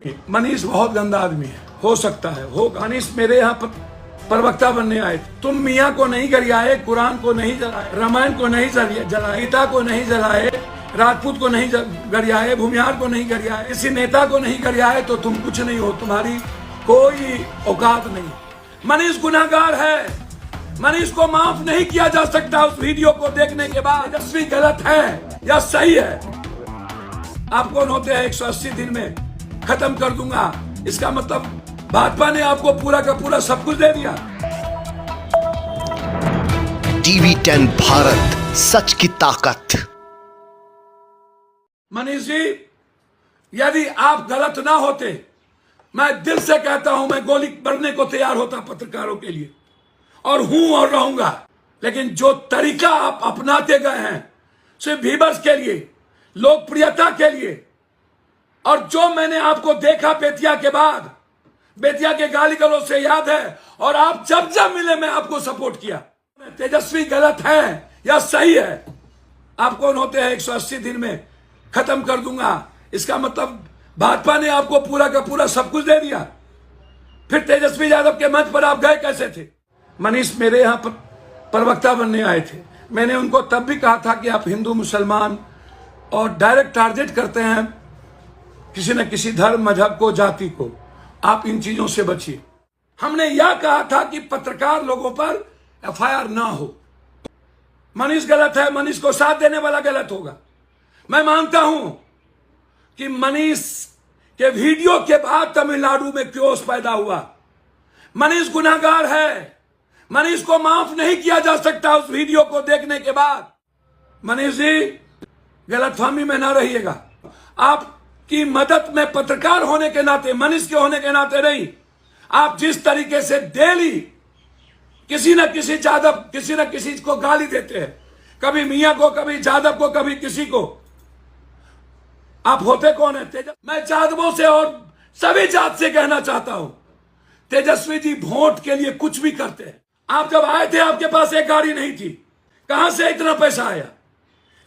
मनीष बहुत गंदा आदमी है, हो सकता है होगा। मनीष मेरे यहाँ प्रवक्ता बनने आए थे। तुम मियाँ को नहीं गरियाए, कुरान को नहीं जलाए, रामायण को नहीं जलाए, गीता को नहीं जलाए, राजपूत को नहीं गरियाए, भूमिहार को नहीं गरियाए, किसी नेता को नहीं गरियाए तो तुम कुछ नहीं हो, तुम्हारी कोई औकात नहीं। मनीष गुनाहगार है, मनीष को माफ नहीं किया जा सकता। उस वीडियो को देखने के बाद तेजस्वी गलत है या सही है, आप कौन होते हैं 180 दिन में खत्म कर दूंगा, इसका मतलब भाजपा ने आपको पूरा का पूरा सब कुछ दे दिया। टीवी 10 भारत, सच की ताकत। मनीष जी, यदि आप गलत ना होते, मैं दिल से कहता हूं, मैं गोली बढ़ने को तैयार होता पत्रकारों के लिए, और हूं और रहूंगा। लेकिन जो तरीका आप अपनाते गए हैं सिर्फ व्यूअर्स के लिए, लोकप्रियता के लिए, और जो मैंने आपको देखा बेतिया के बाद, बेतिया के गाली गलौज से याद है, और आप जब जब मिले मैं आपको सपोर्ट किया। तेजस्वी गलत है या सही है, आप कौन होते हैं 180 दिन में खत्म कर दूंगा, इसका मतलब भाजपा ने आपको पूरा का पूरा सब कुछ दे दिया। फिर तेजस्वी यादव के मंच पर आप गए कैसे थे? मनीष मेरे यहाँ प्रवक्ता बनने आए थे। मैंने उनको तब भी कहा था कि आप हिंदू मुसलमान और डायरेक्ट टारगेट करते हैं किसी न किसी धर्म, मजहब को, जाति को, आप इन चीजों से बचिए। हमने यह कहा था कि पत्रकार लोगों पर एफआईआर ना हो। मनीष गलत है, मनीष को साथ देने वाला गलत होगा। मैं मानता हूं कि मनीष के वीडियो के बाद तमिलनाडु में क्योस पैदा हुआ। मनीष गुनाहगार है, मनीष को माफ नहीं किया जा सकता। उस वीडियो को देखने के बाद मनीष जी गलतफहमी में ना रहिएगा। आपकी मदद में पत्रकार होने के नाते, मनीष के होने के नाते नहीं, आप जिस तरीके से डेली किसी न किसी जादव, किसी न किसी को गाली देते हैं, कभी मियां को, कभी जादव को, कभी किसी को, आप होते कौन है? मैं जादवों से और सभी जात से कहना चाहता हूं, तेजस्वी जी वोट के लिए कुछ भी करते हैं। आप जब आए थे आपके पास एक गाड़ी नहीं थी, कहां से इतना पैसा आया?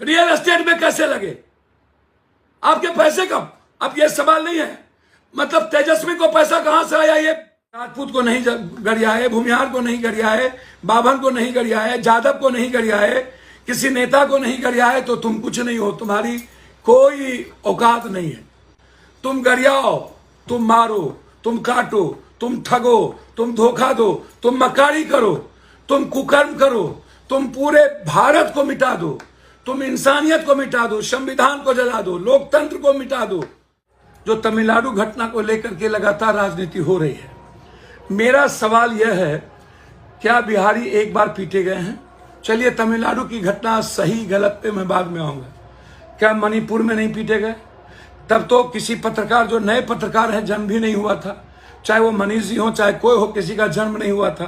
रियल एस्टेट में कैसे लगे आपके पैसे? कब? अब ये सवाल नहीं है, मतलब तेजस्वी को पैसा कहां से आया? ये राजपूत को नहीं गरियाए, भूमिहार को नहीं गरियाए, बाभन को नहीं गरियाए, जादव को नहीं गरियाए, किसी नेता को नहीं गरियाए तो तुम कुछ नहीं हो, तुम्हारी कोई औकात नहीं है। तुम गरियाओ, तुम मारो, तुम काटो, तुम ठगो, तुम धोखा दो, तुम मक्कारी करो, तुम कुकर्म करो, तुम पूरे भारत को मिटा दो, तुम इंसानियत को मिटा दो, संविधान को जला दो, लोकतंत्र को मिटा दो। जो तमिलनाडु घटना को लेकर के लगातार राजनीति हो रही है, मेरा सवाल यह है, क्या बिहारी एक बार पीटे गए हैं? चलिए तमिलनाडु की घटना सही गलत पे मैं बाद में आऊंगा। क्या मणिपुर में नहीं पीटे गए? तब तो किसी पत्रकार, जो नए पत्रकार हैं, जन्म भी नहीं हुआ था, चाहे वो मनीष जी हो, चाहे कोई हो, किसी का जन्म नहीं हुआ था।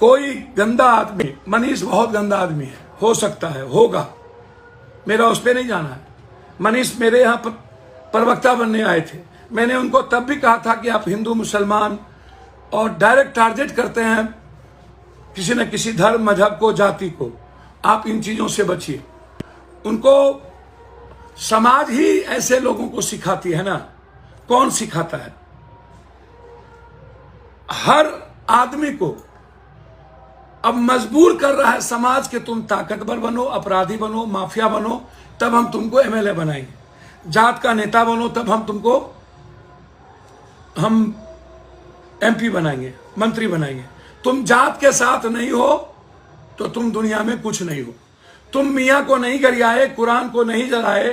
कोई गंदा आदमी, मनीष बहुत गंदा आदमी है, हो सकता है होगा, मेरा उस पर नहीं जाना है। मनीष मेरे यहाँ प्रवक्ता बनने आए थे। मैंने उनको तब भी कहा था कि आप हिंदू मुसलमान और डायरेक्ट टारगेट करते हैं किसी न किसी धर्म, मजहब को, जाति को, आप इन चीजों से बचिए। उनको समाज ही ऐसे लोगों को सिखाती है ना, कौन सिखाता है? हर आदमी को अब मजबूर कर रहा है समाज के, तुम ताकतवर बनो, अपराधी बनो, माफिया बनो, तब हम तुमको एमएलए बनाएंगे, जात का नेता बनो, तब हम एमपी बनाएंगे, मंत्री बनाएंगे। तुम जात के साथ नहीं हो तो तुम दुनिया में कुछ नहीं हो। तुम मियाँ को नहीं गरियाए, कुरान को नहीं जलाए,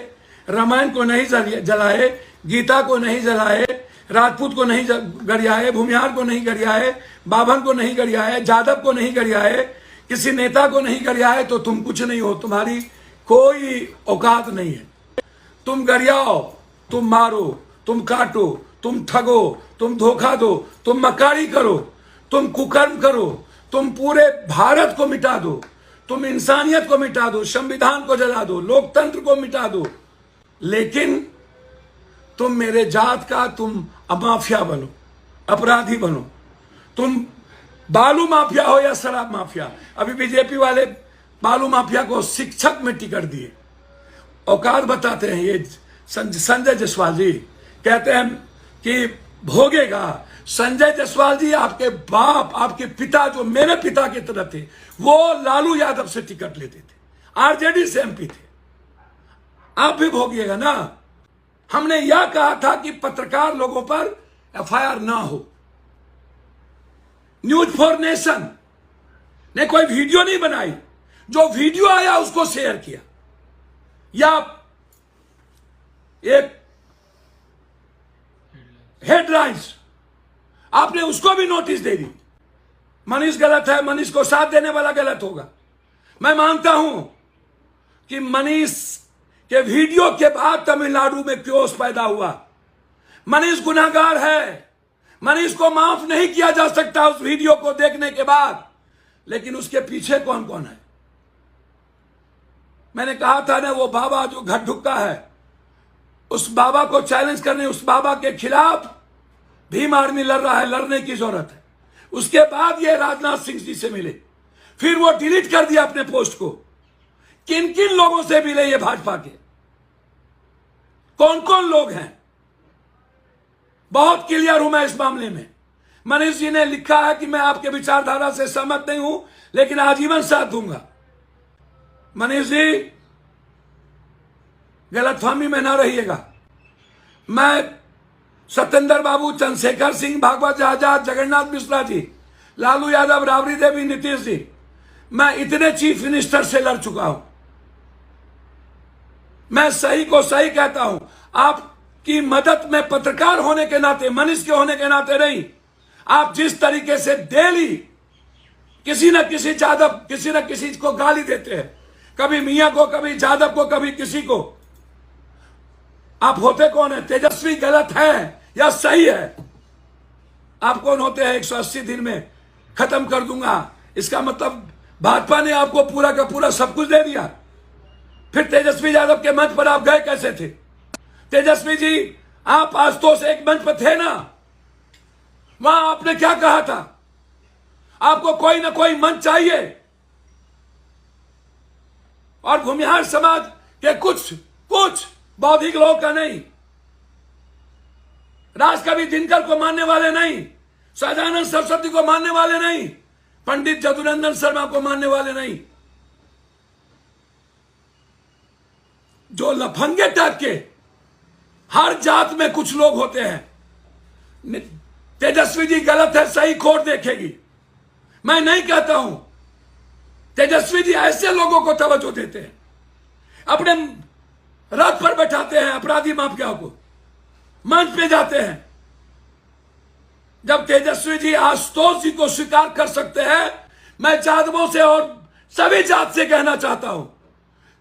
रामायण को नहीं जलाए, गीता को नहीं जलाए, राजपूत को नहीं गरियाए, भूमिहार को नहीं गरियाए, बाभन को नहीं गरियाए, जादव को नहीं गरियाए, किसी नेता को नहीं गरियाए तो तुम कुछ नहीं हो, तुम्हारी कोई औकात नहीं है। तुम गरियाओ, तुम मारो, तुम काटो, तुम ठगो, तुम धोखा दो, तुम मक्कारी करो, तुम कुकर्म करो, तुम पूरे भारत को मिटा दो, तुम इंसानियत को मिटा दो, संविधान को जला दो, लोकतंत्र को मिटा दो। लेकिन तुम मेरे जात का, तुम माफिया बनो, अपराधी बनो, तुम बालू माफिया हो या शराब माफिया। अभी बीजेपी वाले बालू माफिया को शिक्षक में टिकट दिए, औकात बताते हैं ये संजय जायसवाल जी, कहते हैं कि भोगेगा। संजय जायसवाल जी, आपके बाप, आपके पिता जो मेरे पिता की तरह थे, वो लालू यादव से टिकट लेते थे, आरजेडी से एमपी थे। आप भी भोगिएगा ना। हमने यह कहा था कि पत्रकार लोगों पर एफआईआर ना हो। न्यूज फॉर नेशन ने कोई वीडियो नहीं बनाई, जो वीडियो आया उसको शेयर किया, या एक हेडलाइंस आपने उसको भी नोटिस दे दी। मनीष गलत है, मनीष को साथ देने वाला गलत होगा। मैं मानता हूं कि मनीष के वीडियो के बाद तमिलनाडु में क्योस पैदा हुआ। मनीष गुनाहगार है, मनीष को माफ नहीं किया जा सकता उस वीडियो को देखने के बाद। लेकिन उसके पीछे कौन कौन है? मैंने कहा था ना, वो बाबा जो घर ढुक्का है, उस बाबा को चैलेंज करने, उस बाबा के खिलाफ भीम आर्मी लड़ रहा है, लड़ने की जरूरत है। उसके बाद ये राजनाथ सिंह जी से मिले, फिर वो डिलीट कर दिया अपने पोस्ट को। किन किन लोगों से मिले ये भाजपा के, कौन कौन लोग हैं, बहुत क्लियर हूं मैं इस मामले में। मनीष जी ने लिखा है कि मैं आपके विचारधारा से सहमत नहीं हूं, लेकिन आजीवन साथ दूंगा। मनीष जी, गलतफहमी में ना रहिएगा। मैं सत्येंद्र बाबू, चंद्रशेखर सिंह, भागवत आजाद, जगन्नाथ मिश्रा जी, लालू यादव, राबड़ी देवी, नीतीश जी, मैं इतने चीफ मिनिस्टर से लड़ चुका हूं। मैं सही को सही कहता हूं। आपकी मदद में पत्रकार होने के नाते, मनीष के होने के नाते नहीं, आप जिस तरीके से डेली किसी न किसी यादव, किसी न किसी को गाली देते हैं, कभी मियां को, कभी यादव को, कभी किसी को। आप होते कौन है? तेजस्वी गलत है या सही है? आप कौन होते हैं? 180 दिन में खत्म कर दूंगा, इसका मतलब भाजपा ने आपको पूरा का पूरा सब कुछ दे दिया। फिर तेजस्वी यादव के मंच पर आप गए कैसे थे? तेजस्वी जी, आप आशुतोष एक मंच पर थे ना, वहां आपने क्या कहा था? आपको कोई ना कोई मंच चाहिए। और भूमिहार समाज के कुछ बौद्धिक लोग का नहीं, राजकवि दिनकर को मानने वाले नहीं, सहजानंद सरस्वती को मानने वाले नहीं, पंडित जदुनंदन शर्मा को मानने वाले नहीं, जो लफंगे टाइप के हर जात में कुछ लोग होते हैं। तेजस्वी जी गलत है, सही कोर्ट देखेगी। मैं नहीं कहता हूं। तेजस्वी जी ऐसे लोगों को तवज्जो देते हैं, अपने रथ पर बैठाते हैं अपराधी माफियाओं को, मंच पे जाते हैं। जब तेजस्वी जी आशुतोष जी को स्वीकार कर सकते हैं, मैं यादवों से और सभी जात से कहना चाहता हूं,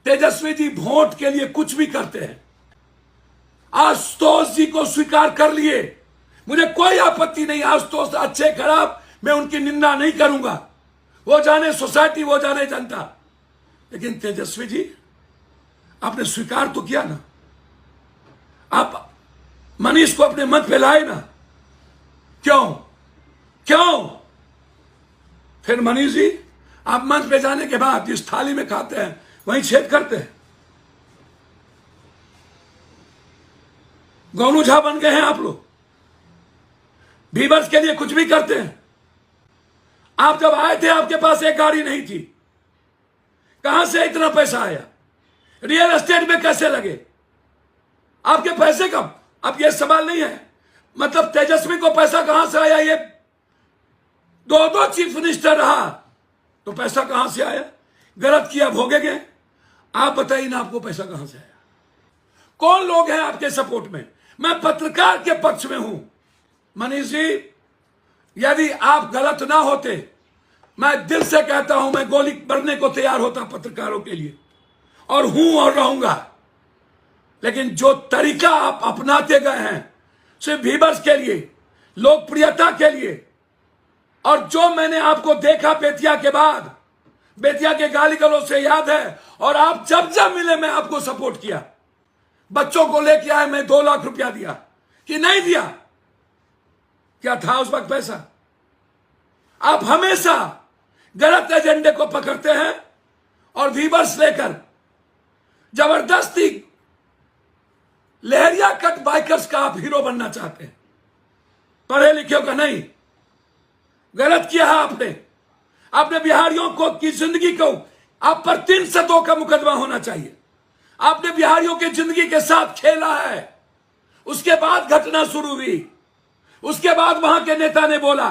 तेजस्वी जी वोट के लिए कुछ भी करते हैं। आशुतोष जी को स्वीकार कर लिए, मुझे कोई आपत्ति नहीं। आशुतोष अच्छे खराब मैं उनकी निंदा नहीं करूंगा, वो जाने सोसाइटी, वो जाने जनता। लेकिन तेजस्वी जी, आपने स्वीकार तो किया ना, आप मनीष को अपने मंच पे लाए ना, क्यों? फिर मनीष जी, आप मंच पे जाने के बाद जिस थाली में खाते हैं वहीं छेद करते हैं। गोनू झा बन गए हैं आप लोग, व्यूअर्स के लिए कुछ भी करते हैं। आप जब आए थे, आपके पास एक गाड़ी नहीं थी, कहां से इतना पैसा आया? रियल एस्टेट में कैसे लगे आपके पैसे? कब? अब ये सवाल नहीं है। मतलब तेजस्वी को पैसा कहां से आया? ये दो चीफ मिनिस्टर रहा तो पैसा कहां से आया? गलत किया, भोगेंगे। आप बताइए ना, आपको पैसा कहां से आया? कौन लोग हैं आपके सपोर्ट में? मैं पत्रकार के पक्ष में हूं। मनीष जी, यदि आप गलत ना होते, मैं दिल से कहता हूं, मैं गोली भरने को तैयार होता पत्रकारों के लिए, और हूं और रहूंगा। लेकिन जो तरीका आप अपनाते गए हैं, सिर्फ व्यूअर्स के लिए, लोकप्रियता के लिए, और जो मैंने आपको देखा बेतिया के बाद, बेतिया के गाली गलौज से याद है, और आप जब जब मिले मैं आपको सपोर्ट किया। बच्चों को लेके आए, मैं 2 लाख रुपया दिया कि नहीं दिया? क्या था उस वक्त पैसा? आप हमेशा गलत एजेंडे को पकड़ते हैं और व्यूअर्स लेकर जबरदस्ती लहरिया कट बाइकर्स का आप हीरो बनना चाहते हैं, पढ़े लिखे का नहीं। गलत किया है आपने। आपने बिहारियों को की जिंदगी को, आप पर 302 का मुकदमा होना चाहिए। आपने बिहारियों की जिंदगी के साथ खेला है। उसके बाद घटना शुरू हुई। उसके बाद वहां के नेता ने बोला